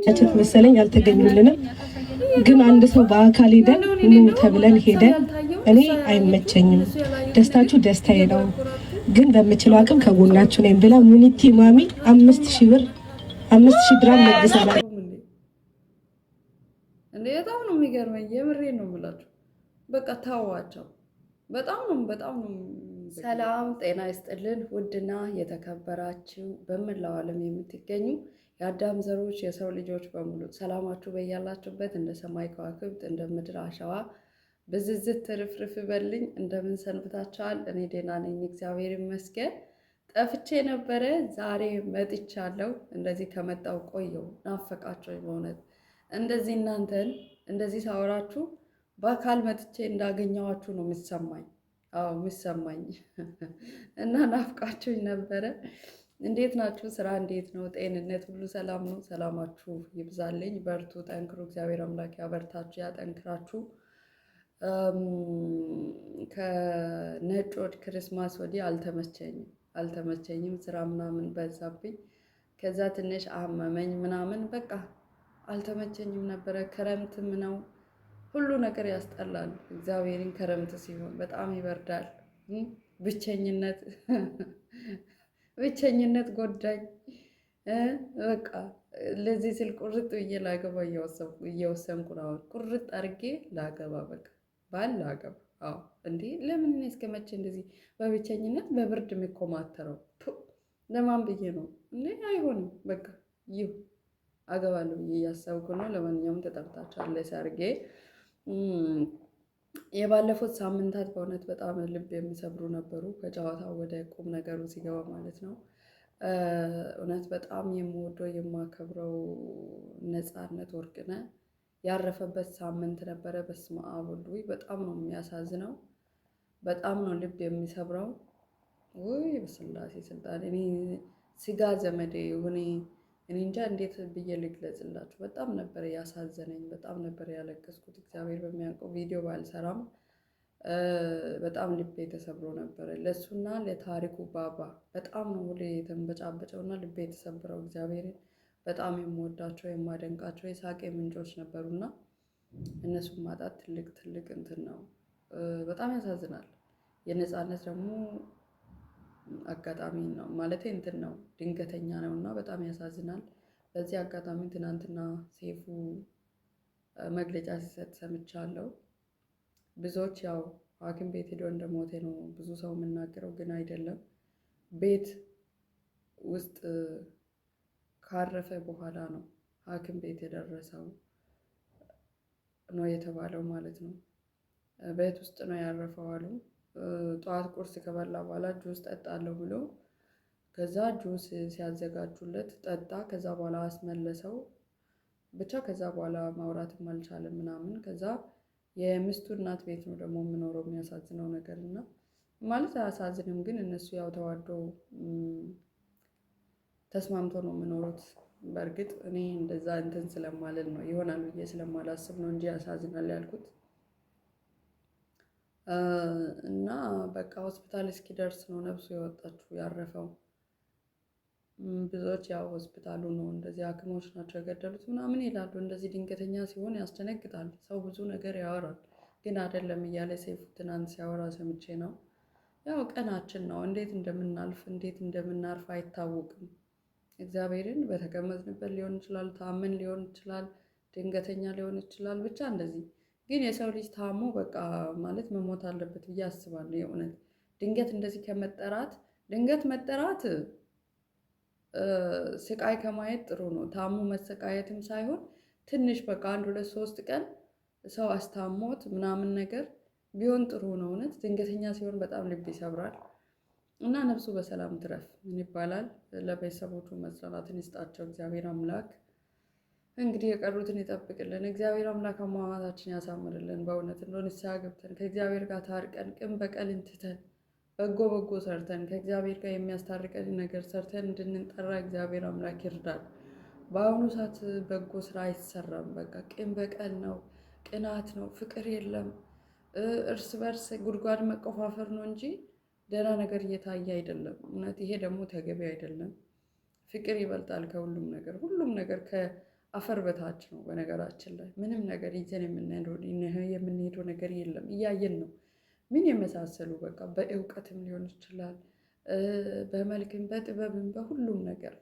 ቸት መሰለኝ አልተገኙልንም። ግን አንድ ሰው በአካል ሄደን ኑ ተብለን ሄደን እኔ አይመቸኝም፣ ደስታችሁ ደስታዬ ነው፣ ግን በምችለው አቅም ከጎናችሁ ነኝ ብላ ሙኒቲ ማሚ 5000 ብር 5000 ድራም ለግሰናል። እንዴ በጣም ነው የሚገርመኝ። የምሬን ነው የምላችሁ። በቃ ታዋቸው በጣም ነው። ሰላም ጤና ይስጥልን። ውድና የተከበራችሁ በመላው ዓለም የምትገኙ የአዳም ዘሮች የሰው ልጆች በሙሉ ሰላማችሁ በያላችሁበት እንደ ሰማይ ከዋክብት እንደ ምድር አሸዋ ብዝዝት ትርፍርፍ በልኝ። እንደምን ሰንብታችኋል? እኔ ደህና ነኝ፣ እግዚአብሔር ይመስገን። ጠፍቼ ነበረ፣ ዛሬ መጥቻለሁ። እንደዚህ ከመጣው ቆየው፣ ናፈቃችሁ በእውነት እንደዚህ እናንተን እንደዚህ ሳወራችሁ በአካል መጥቼ እንዳገኘዋችሁ ነው የሚሰማኝ። አዎ የሚሰማኝ እና ናፍቃችሁኝ ነበረ። እንዴት ናችሁ? ስራ እንዴት ነው? ጤንነት ሁሉ ሰላም ነው? ሰላማችሁ ይብዛልኝ። በርቱ፣ ጠንክሩ። እግዚአብሔር አምላክ ያበርታችሁ፣ ያጠንክራችሁ። ከነጮች ክርስማስ ወዲህ አልተመቸኝም። ስራ ምናምን በዛብኝ። ከዛ ትንሽ አመመኝ ምናምን በቃ አልተመቸኝም ነበረ። ክረምትም ነው ሁሉ ነገር ያስጠላል። እግዚአብሔርን ክረምት ሲሆን በጣም ይበርዳል። ብቸኝነት ጎዳኝ። በቃ ለዚህ ስል ቁርጥ ብዬ ላገባ እየወሰንኩ ነው። ቁርጥ አድርጌ ላገባ በቃ ባል ላገባ። አዎ እንዴ ለምን እኔ እስከመቼ እንደዚህ በብቸኝነት በብርድ የሚኮማተረው? ለማን ብዬ ነው እንዴ? አይሆንም በቃ ይሁ አገባለሁ ብዬ እያሰብኩ ነው። ለማንኛውም ተጠርታችኋል ሰርጌ። የባለፉት ሳምንታት በእውነት በጣም ልብ የሚሰብሩ ነበሩ። ከጨዋታው ወደ ቁም ነገሩ ሲገባ ማለት ነው። እውነት በጣም የምወደው የማከብረው ነፃነት ወርቅነህ ያረፈበት ሳምንት ነበረ። በስመ አብ ወልድ፣ በጣም ነው የሚያሳዝነው። በጣም ነው ልብ የሚሰብረው። ወይ በስላሴ ስልጣን እኔ ስጋ ዘመዴ ሆኔ እኔ እንጃ እንዴት ብዬ ልግለጽላችሁ። በጣም ነበር ያሳዘነኝ፣ በጣም ነበር ያለቀስኩት። እግዚአብሔር በሚያውቀው ቪዲዮ ባልሰራም በጣም ልቤ ተሰብሮ ነበረ። ለእሱና ለታሪኩ ባባ በጣም ነው ሁሌ የተንበጫበጨውና ልቤ የተሰብረው። እግዚአብሔርን በጣም የምወዳቸው የማደንቃቸው የሳቄ ምንጮች ነበሩና እነሱን ማጣት ትልቅ እንትን ነው። በጣም ያሳዝናል። የነፃነት ደግሞ አጋጣሚ ነው ማለት እንትን ነው፣ ድንገተኛ ነው እና በጣም ያሳዝናል። በዚህ አጋጣሚ ትናንትና ሴፉ መግለጫ ሲሰጥ ሰምቻለሁ። ብዙዎች ያው ሐኪም ቤት ሄዶ እንደሞተ ነው ብዙ ሰው የምናገረው፣ ግን አይደለም። ቤት ውስጥ ካረፈ በኋላ ነው ሐኪም ቤት የደረሰው ነው የተባለው ማለት ነው። ቤት ውስጥ ነው ያረፈው አሉ። ጠዋት ቁርስ ከበላ በኋላ ጁስ ጠጣለሁ ብሎ ከዛ ጁስ ሲያዘጋጁለት ጠጣ። ከዛ በኋላ አስመለሰው ብቻ። ከዛ በኋላ ማውራትም አልቻለም ምናምን። ከዛ የሚስቱ እናት ቤት ነው ደግሞ የምኖረው። የሚያሳዝነው ነገር እና ማለት አያሳዝንም፣ ግን እነሱ ያው ተዋደው ተስማምቶ ነው የምኖሩት። በእርግጥ እኔ እንደዛ እንትን ስለማልል ነው ይሆናል ብዬ ስለማላስብ ነው እንጂ ያሳዝናል ያልኩት። እና በቃ ሆስፒታል እስኪደርስ ነው ነፍሱ የወጣችው ያረፈው። ብዙዎች ያው ሆስፒታሉ ነው እንደዚህ ሐኪሞች ናቸው የገደሉት ምናምን ይላሉ። እንደዚህ ድንገተኛ ሲሆን ያስደነግጣል። ሰው ብዙ ነገር ያወራል፣ ግን አይደለም እያለ ሰይፉ ትናንት ሲያወራ ሰምቼ ነው። ያው ቀናችን ነው፣ እንዴት እንደምናልፍ እንዴት እንደምናርፍ አይታወቅም። እግዚአብሔርን በተቀመጥንበት ሊሆን ይችላል፣ ታመን ሊሆን ይችላል፣ ድንገተኛ ሊሆን ይችላል። ብቻ እንደዚህ ግን የሰው ልጅ ታሞ በቃ ማለት መሞት አለበት ብዬ አስባለሁ። የእውነት ድንገት እንደዚህ ድንገት መጠራት ስቃይ ከማየት ጥሩ ነው። ታሞ መሰቃየትም ሳይሆን ትንሽ በቃ 1 2 3 ቀን ሰው አስታሞት ምናምን ነገር ቢሆን ጥሩ ነው። እውነት ድንገተኛ ሲሆን በጣም ልብ ይሰብራል እና ነፍሱ በሰላም ትረፍ። ምን ይባላል? ለቤተሰቦቹ መጽናናትን ይስጣቸው እግዚአብሔር አምላክ። እንግዲህ የቀሩትን ይጠብቅልን እግዚአብሔር አምላክ። አሟሟታችን ያሳምርልን። በእውነት እንደሆነ ንስሐ ገብተን ከእግዚአብሔር ጋር ታርቀን ቅን በቀልን ትተን በጎ ሰርተን ከእግዚአብሔር ጋር የሚያስታርቀን ነገር ሰርተን እንድንጠራ እግዚአብሔር አምላክ ይርዳል። በአሁኑ ሰዓት በጎ ስራ አይሰራም። በቃ ቅን በቀል ነው፣ ቅናት ነው፣ ፍቅር የለም። እርስ በርስ ጉድጓድ መቆፋፈር ነው እንጂ ደህና ነገር እየታየ አይደለም። እውነት ይሄ ደግሞ ተገቢ አይደለም። ፍቅር ይበልጣል ከሁሉም ነገር። ሁሉም ነገር አፈር በታች ነው። በነገራችን ላይ ምንም ነገር ይዘን የምንሄደው ነገር የለም። እያየን ነው። ምን የመሳሰሉ በቃ በእውቀትም ሊሆን ይችላል፣ በመልክም፣ በጥበብም፣ በሁሉም ነገር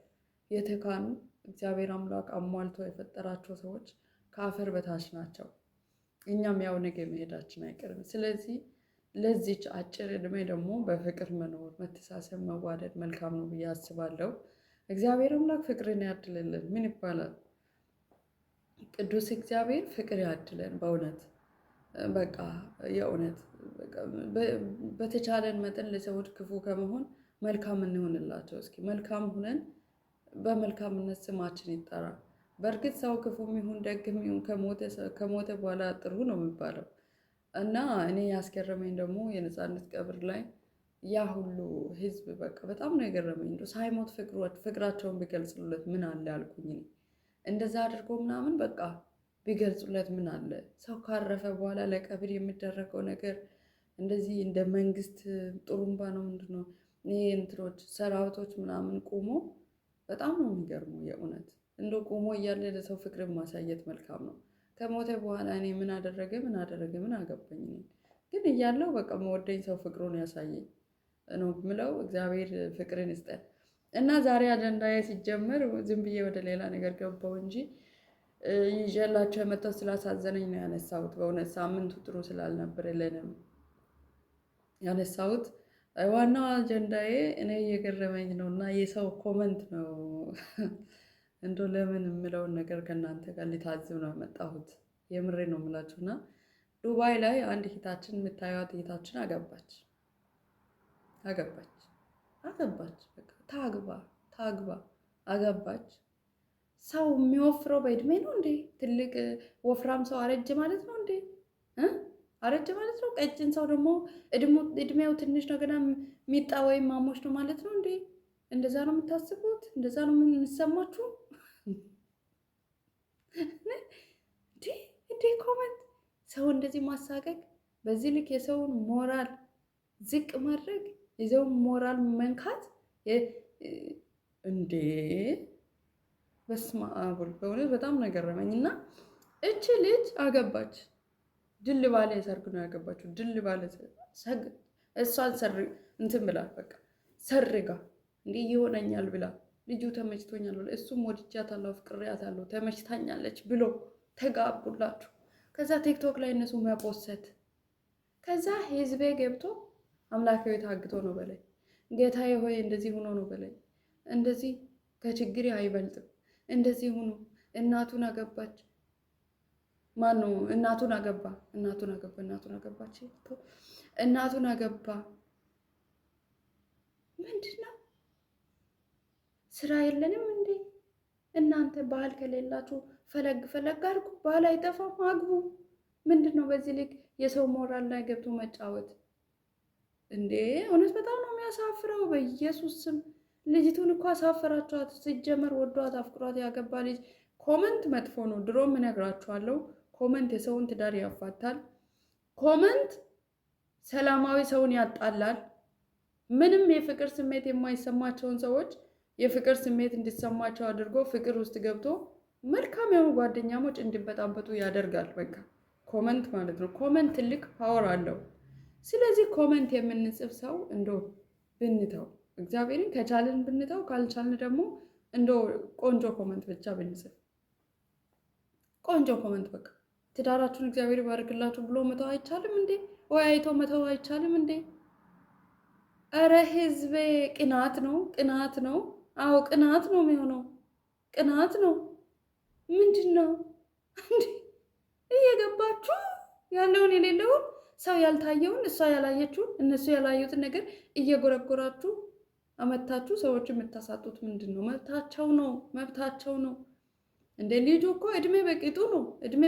የተካኑ እግዚአብሔር አምላክ አሟልቶ የፈጠራቸው ሰዎች ከአፈር በታች ናቸው። እኛም ያው ነገ መሄዳችን አይቀርም። ስለዚህ ለዚች አጭር ዕድሜ ደግሞ በፍቅር መኖር፣ መተሳሰብ፣ መዋደድ መልካም ነው ብዬ አስባለሁ። እግዚአብሔር አምላክ ፍቅርን ያድልልን። ምን ይባላል? ቅዱስ እግዚአብሔር ፍቅር ያድለን። በእውነት በቃ የእውነት በተቻለን መጠን ለሰዎች ክፉ ከመሆን መልካም እንሆንላቸው። እስኪ መልካም ሁነን በመልካምነት ስማችን ይጠራ። በእርግጥ ሰው ክፉም ይሁን ደግም ይሁን ከሞተ በኋላ ጥሩ ነው የሚባለው እና እኔ ያስገረመኝ ደግሞ የነፃነት ቀብር ላይ ያ ሁሉ ህዝብ በቃ በጣም ነው የገረመኝ። እንደው ሳይሞት ፍቅራቸውን ቢገልጹለት ምን አለ አልኩኝ። እንደዛ አድርጎ ምናምን በቃ ቢገልጹለት ምን አለ። ሰው ካረፈ በኋላ ለቀብር የሚደረገው ነገር እንደዚህ እንደ መንግስት ጥሩምባ ነው ምንድነው ይሄ እንትኖች ሰራዊቶች ምናምን ቆሞ በጣም ነው የሚገርመው። የእውነት እንደ ቆሞ እያለ ለሰው ፍቅርን ማሳየት መልካም ነው። ከሞተ በኋላ እኔ ምን አደረገ ምን አገባኝ። ግን እያለው በቃ መወደኝ ሰው ፍቅሩን ያሳየኝ ነው የምለው። እግዚአብሔር ፍቅርን ይስጠን እና ዛሬ አጀንዳዬ ሲጀመር ዝም ብዬ ወደ ሌላ ነገር ገባው እንጂ ይዤላቸው የመጣው ስላሳዘነኝ ነው ያነሳሁት። በእውነት ሳምንቱ ጥሩ ስላልነበር ለንም ያነሳሁት። ዋናው አጀንዳዬ እኔ እየገረመኝ ነው እና የሰው ኮመንት ነው እንደው ለምን የምለውን ነገር ከእናንተ ጋር ሊታዝብ ነው የመጣሁት። የምሬ ነው የምላችሁና ዱባይ ላይ አንድ እህታችን የምታዩት እህታችን አገባች። በቃ ታግባ አገባች። ሰው የሚወፍረው በእድሜ ነው እንዴ? ትልቅ ወፍራም ሰው አረጀ ማለት ነው እንዴ? አረጀ ማለት ነው። ቀጭን ሰው ደግሞ እድሜው ትንሽ ነው ገና ሚጣ ወይም ማሞች ነው ማለት ነው እንዴ? እንደዛ ነው የምታስቡት? እንደዛ ነው የምንሰማችሁ? እንዴ ኮመንት ሰው እንደዚህ ማሳቀቅ፣ በዚህ ልክ የሰውን ሞራል ዝቅ ማድረግ፣ የሰውን ሞራል መንካት እንዴ! በስመ አብ በእውነት በጣም ነው የገረመኝ። እና እቺ ልጅ አገባች። ድል ባለ ሰርግ ነው ያገባችው። ድል ባለ ሰርግ እሷን እንትን ብላ በቃ ሰርጋ እንዲህ ይሆነኛል ብላ ልጁ ተመችቶኛል ብላ እሱም ወድጃታለሁ፣ አፍቅሬያታለሁ፣ ተመችታኛለች ብሎ ተጋቡላችሁ። ከዛ ቲክቶክ ላይ እነሱ መፖሰት፣ ከዛ ህዝቤ ገብቶ አምላካዊ ታግቶ ነው በላይ፣ ጌታዬ ሆይ እንደዚህ ሆኖ ነው በላይ፣ እንደዚህ ከችግር አይበልጥም፣ እንደዚህ ሆኖ እናቱን አገባች። ማነው እናቱን አገባ? እናቱን አገባ። ምንድነው? ስራ የለንም እንዴ እናንተ? ባህል ከሌላችሁ ፈለግ አድርጉ። ባህል አይጠፋም፣ አግቡ። ምንድነው በዚህ ልክ የሰው ሞራል ላይ ገብቶ መጫወት እንዴ? እውነት በጣም ነው የሚያሳፍረው። በኢየሱስ ስም ልጅቱን እኮ አሳፈራችኋት። ሲጀመር ወዷት አፍቅሯት ያገባ ልጅ ኮመንት መጥፎ ነው። ድሮም እነግራችኋለሁ። ኮመንት የሰውን ትዳር ያፋታል። ኮመንት ሰላማዊ ሰውን ያጣላል። ምንም የፍቅር ስሜት የማይሰማቸውን ሰዎች የፍቅር ስሜት እንዲሰማቸው አድርጎ ፍቅር ውስጥ ገብቶ መልካም የሆኑ ጓደኛሞች እንዲበጣበጡ ያደርጋል። በቃ ኮመንት ማለት ነው። ኮመንት ትልቅ ፓወር አለው። ስለዚህ ኮመንት የምንጽፍ ሰው እንደው ብንተው፣ እግዚአብሔርን ከቻልን ብንተው፣ ካልቻልን ደግሞ እንደው ቆንጆ ኮመንት ብቻ ብንጽፍ፣ ቆንጆ ኮመንት በቃ ትዳራችሁን እግዚአብሔር ይባርክላችሁ ብሎ መተው አይቻልም እንዴ? ወይ አይቶ መተው አይቻልም እንዴ? እረ ህዝቤ ቅናት ነው። አዎ ቅናት ነው የሚሆነው። ቅናት ነው። ምንድን ነው እንዴ? እየገባችሁ ያለውን የሌለውን ሰው ያልታየውን እሷ ያላየችውን እነሱ ያላዩትን ነገር እየጎረጎራችሁ አመታችሁ ሰዎች የምታሳጡት ምንድን ነው? መብታቸው ነው። እንደ ልጁ እኮ እድሜ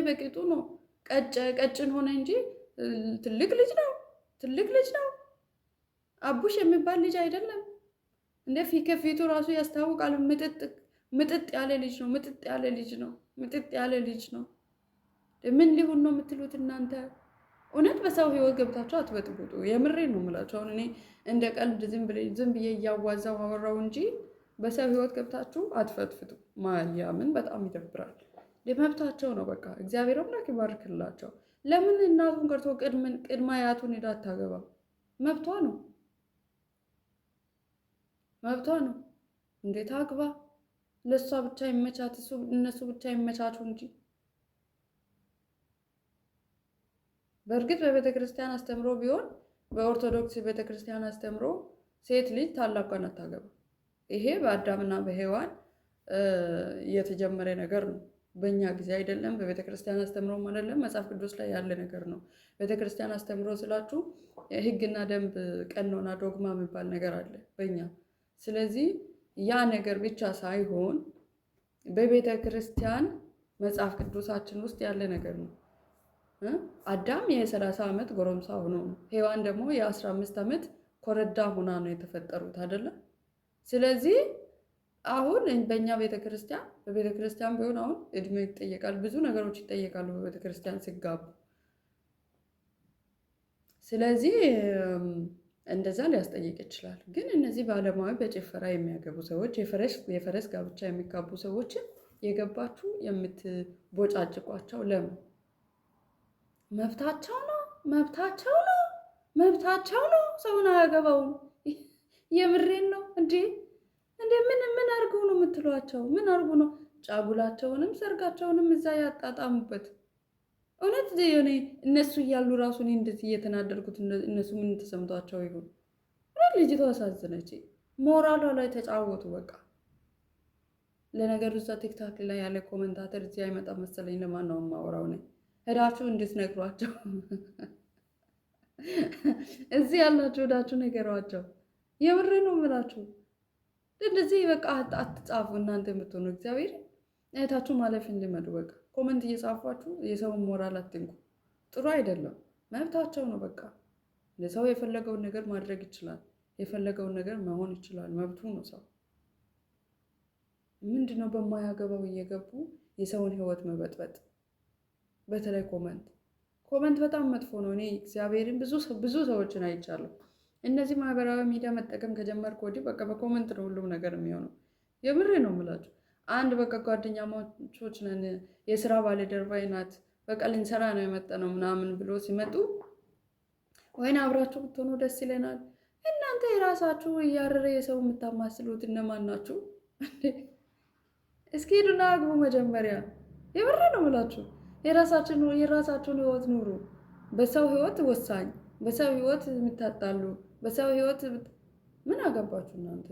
በቂጡ ነው። ቀጭን ሆነ እንጂ ትልቅ ልጅ ነው። አቡሽ የሚባል ልጅ አይደለም። እንደ ከፊቱ ራሱ ያስታውቃል። ምጥጥ ያለ ልጅ ነው። ምን ሊሆን ነው የምትሉት እናንተ? እውነት በሰው ህይወት ገብታችሁ አትበጥብጡ። የምሬ ነው የምላችሁ። አሁን እኔ እንደ ቀልድ ዝም ብዬ እያዋዛው አወራው እንጂ በሰው ህይወት ገብታችሁ አትፈትፍጡ። ማርያምን በጣም ይደብራል። መብታቸው ነው። በቃ እግዚአብሔር አምላክ ይባርክላቸው። ለምን እናቱን ቀርቶ ቅድመ አያቱን ሄዳ አታገባም? መብቷ ነው፣ መብቷ ነው። እንዴት አግባ? ለእሷ ብቻ ይመቻት፣ እነሱ ብቻ ይመቻቹ እንጂ። በእርግጥ በቤተ ክርስቲያን አስተምሮ ቢሆን በኦርቶዶክስ ቤተ ክርስቲያን አስተምሮ ሴት ልጅ ታላቋን አታገባ። ይሄ በአዳምና በሔዋን የተጀመረ ነገር ነው። በእኛ ጊዜ አይደለም፣ በቤተ ክርስቲያን አስተምሮም አይደለም፣ መጽሐፍ ቅዱስ ላይ ያለ ነገር ነው። ቤተ ክርስቲያን አስተምሮ ስላችሁ ሕግና ደንብ፣ ቀኖና፣ ዶግማ የሚባል ነገር አለ በእኛ። ስለዚህ ያ ነገር ብቻ ሳይሆን በቤተ ክርስቲያን መጽሐፍ ቅዱሳችን ውስጥ ያለ ነገር ነው። አዳም የ30 ዓመት ጎረምሳ ሆኖ ነው፣ ሔዋን ደግሞ የ15 ዓመት ኮረዳ ሆና ነው የተፈጠሩት አይደለም። ስለዚህ አሁን በእኛ ቤተ ክርስቲያን በቤተ ክርስቲያን ቢሆን አሁን እድሜ ይጠየቃል፣ ብዙ ነገሮች ይጠየቃሉ በቤተ ክርስቲያን ሲጋቡ። ስለዚህ እንደዛ ሊያስጠይቅ ይችላል። ግን እነዚህ በዓለማዊ በጭፈራ የሚያገቡ ሰዎች የፈረስ ጋብቻ የሚጋቡ ሰዎችን የገባችሁ የምትቦጫጭቋቸው ለምን? መብታቸው ነው፣ መብታቸው ነው፣ መብታቸው ነው። ሰውን አያገባውም። የምሬን ነው እንዴ! ምን አርጉ ነው የምትሏቸው? ምን አርጉ ነው? ጫጉላቸውንም ሰርጋቸውንም እዛ ያጣጣሙበት። እውነት እኔ እነሱ እያሉ ራሱ እኔ እንደዚህ እየተናደርኩት እነሱ ምን ተሰምቷቸው ይሁን? ልጅቷ አሳዘነች። ሞራሏ ላይ ተጫወቱ በቃ። ለነገሩ እዛ ቲክታክ ላይ ያለ ኮመንታተር እዚህ አይመጣም መሰለኝ። ለማን ነው የማወራው? ነኝ ሄዳችሁ እንድትነግሯቸው እዚህ ያላችሁ ሄዳችሁ ነገሯቸው። የምሬ ነው የምላችሁ። እንደዚህ በቃ አትጻፉ። እናንተ የምትሆኑ እግዚአብሔር አይታችሁ ማለፍ እንዲመዱ በቃ ኮመንት እየጻፏችሁ የሰውን ሞራል አትንኩ። ጥሩ አይደለም። መብታቸው ነው በቃ። ለሰው የፈለገውን ነገር ማድረግ ይችላል። የፈለገውን ነገር መሆን ይችላል። መብቱ ነው ሰው። ምንድነው በማያገባው እየገቡ የሰውን ህይወት መበጥበጥ? በተለይ ኮመንት በጣም መጥፎ ነው። እኔ እግዚአብሔርን ብዙ ሰዎችን አይቻለሁ። እነዚህ ማህበራዊ ሚዲያ መጠቀም ከጀመርኩ ወዲህ በቃ በኮመንት ነው ሁሉም ነገር የሚሆነው። የምሬ ነው የምላችሁ። አንድ በቃ ጓደኛሞች ነን፣ የስራ ባልደረባዬ ናት፣ በቃ ልንሰራ ነው የመጣነው ምናምን ብሎ ሲመጡ ወይን አብራችሁ ብትሆኑ ደስ ይለናል። እናንተ የራሳችሁ እያረረ የሰው የምታማስሉት እነማን ናችሁ? እስኪ ሄዱና አግቡ መጀመሪያ። የምሬ ነው የምላችሁ። የራሳችሁን ህይወት ኑሩ። በሰው ህይወት ወሳኝ፣ በሰው ህይወት የምታጣሉ፣ በሰው ህይወት ምን አገባችሁ እናንተ?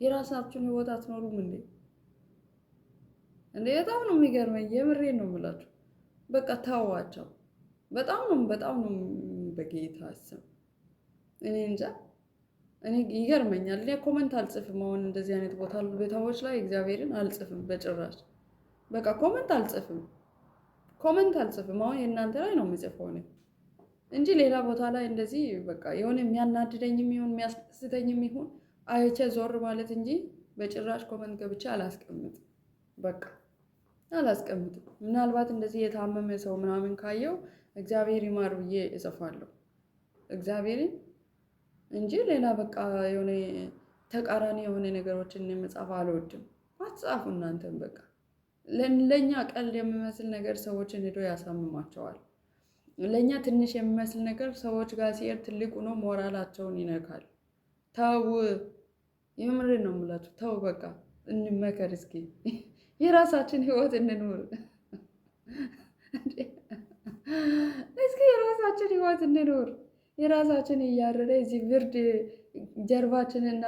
የራሳችሁን ህይወት አትኖሩም እንዴ? በጣም ነው የሚገርመኝ። የምሬን ነው የምላችሁ። በቃ ታዋቸው። በጣም ነው በጌታ ስም እኔ እንጃ። እኔ ይገርመኛል። እኔ ኮመንት አልጽፍም። አሁን እንደዚህ አይነት ቦታዎች ላይ እግዚአብሔርን አልጽፍም በጭራሽ። በቃ ኮመንት አልጽፍም። አሁን የእናንተ ላይ ነው የምጽፈው እኔ እንጂ ሌላ ቦታ ላይ እንደዚህ በቃ የሆነ የሚያናድደኝም ይሁን የሚያስደስተኝም ይሁን አይቼ ዞር ማለት እንጂ በጭራሽ ኮመንት ገብቼ አላስቀምጥም። በቃ አላስቀምጥም። ምናልባት እንደዚህ የታመመ ሰው ምናምን ካየው እግዚአብሔር ይማር ብዬ እጽፋለሁ እግዚአብሔርን እንጂ ሌላ በቃ የሆነ ተቃራኒ የሆነ ነገሮችን መጻፍ አልወድም። አትጻፉ እናንተም በቃ። ለኛ ቀልድ የሚመስል ነገር ሰዎችን ሄዶ ያሳምማቸዋል። ለኛ ትንሽ የሚመስል ነገር ሰዎች ጋር ሲሄድ ትልቁ ነው፣ ሞራላቸውን ይነካል። ተው፣ የምሬን ነው የምላችሁ። ተው በቃ እንመከር እስኪ። የራሳችን ህይወት እንኑር እስኪ። የራሳችን ህይወት እንኑር። የራሳችን እያረረ እዚህ ብርድ ጀርባችንና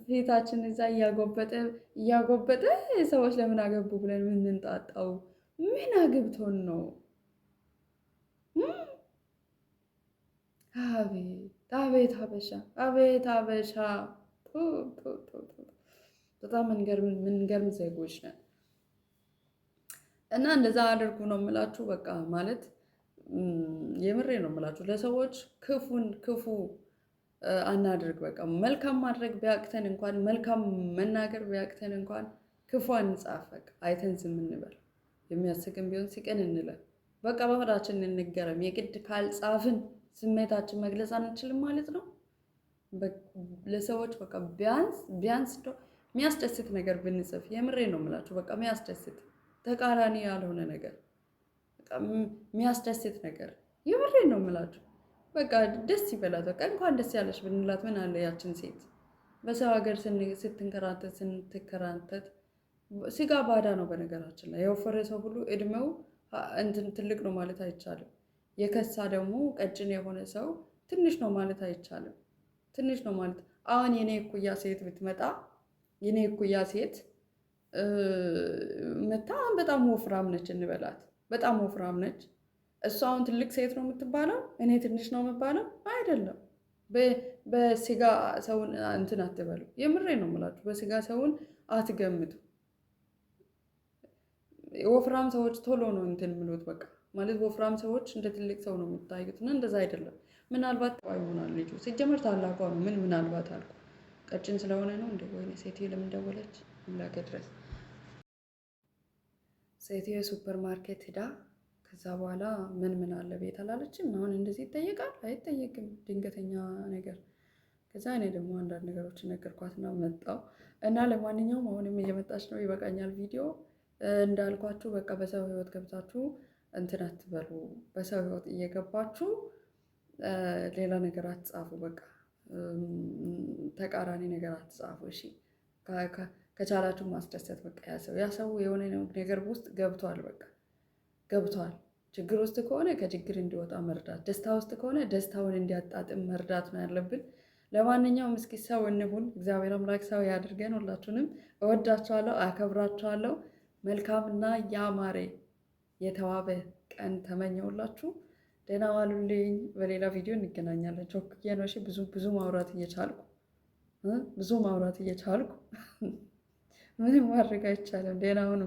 ፊታችን እዛ እያጎበጠ ሰዎች ለምን አገቡ ብለን የምንጣጣው? ምን አግብቶን ነው? አቤት ሀበሻ፣ አቤት ሀበሻ። በጣም ምንገርም ዜጎች ነን። እና እንደዛ አድርጉ ነው የምላችሁ። በቃ ማለት የምሬ ነው የምላችሁ። ለሰዎች ክፉ አናድርግ። በቃ መልካም ማድረግ ቢያቅተን እንኳን መልካም መናገር ቢያቅተን እንኳን ክፉ አንጻፍ። በቃ አይተን ዝም እንበል። የሚያስቅም ቢሆን ሲቅን እንለን። በቃ በሆዳችን እንገረም። የግድ ካልጻፍን ስሜታችን መግለጽ አንችልም ማለት ነው። ለሰዎች በቃ ቢያንስ የሚያስደስት ነገር ብንጽፍ፣ የምሬ ነው የምላችሁ። በቃ የሚያስደስት ተቃራኒ ያልሆነ ነገር፣ የሚያስደስት ነገር። የምሬን ነው የምላችሁ። በቃ ደስ ይበላት። በቃ እንኳን ደስ ያለሽ ብንላት ምን አለ ያችን ሴት በሰው ሀገር ስትከራተት ስጋ ባዳ ነው። በነገራችን ላይ የወፈረ ሰው ሁሉ እድሜው እንትን ትልቅ ነው ማለት አይቻልም። የከሳ ደግሞ ቀጭን የሆነ ሰው ትንሽ ነው ማለት አይቻልም። ትንሽ ነው ማለት አሁን የኔ እኩያ ሴት ብትመጣ የኔ እኩያ ሴት መታ በጣም ወፍራም ነች እንበላት፣ በጣም ወፍራም ነች። እሷ አሁን ትልቅ ሴት ነው የምትባለው፣ እኔ ትንሽ ነው የምባለው አይደለም። በስጋ ሰውን እንትን አትበሉ። የምሬ ነው የምላችሁ። በስጋ ሰውን አትገምቱ። ወፍራም ሰዎች ቶሎ ነው እንትን የምሉት። በቃ ማለት ወፍራም ሰዎች እንደ ትልቅ ሰው ነው የምታዩት እና እንደዛ አይደለም። ምናልባት ይሆናል ልጁ ሲጀመር ታላቋ ነው። ምናልባት አልኩ ቀጭን ስለሆነ ነው እንደ ወይኔ ሴትዮ ለምን ደወለች? ላገ ድረስ ሴትዮ ሱፐር ማርኬት ሄዳ ከዛ በኋላ ምን አለ ቤት አላለችም። አሁን እንደዚህ ይጠየቃል አይጠየቅም? ድንገተኛ ነገር። ከዛ እኔ ደግሞ አንዳንድ ነገሮችን ነገርኳትና መጣው እና ለማንኛውም አሁንም እየመጣች ነው። ይበቃኛል ቪዲዮ እንዳልኳችሁ። በቃ በሰው ህይወት ገብታችሁ እንትን አትበሉ። በሰው ህይወት እየገባችሁ ሌላ ነገር አትጻፉ። በቃ ተቃራኒ ነገር አትጻፉ። እሺ ከቻላችሁ ማስደሰት። በቃ ያ ሰው የሆነ ነገር ውስጥ ገብቷል። በቃ ገብቷል። ችግር ውስጥ ከሆነ ከችግር እንዲወጣ መርዳት፣ ደስታ ውስጥ ከሆነ ደስታውን እንዲያጣጥም መርዳት ነው ያለብን። ለማንኛውም እስኪ ሰው እንሁን። እግዚአብሔር አምላክ ሰው ያድርገን። ሁላችሁንም እወዳችኋለሁ፣ አከብራችኋለሁ። መልካምና ያማረ የተዋበ ቀን ተመኘውላችሁ። ደህና ዋሉልኝ። በሌላ ቪዲዮ እንገናኛለን። ቾክዬ ነው እሺ። ብዙ ማውራት እየቻልኩ ምንም ማድረግ አይቻልም። ደህና ሁኑ።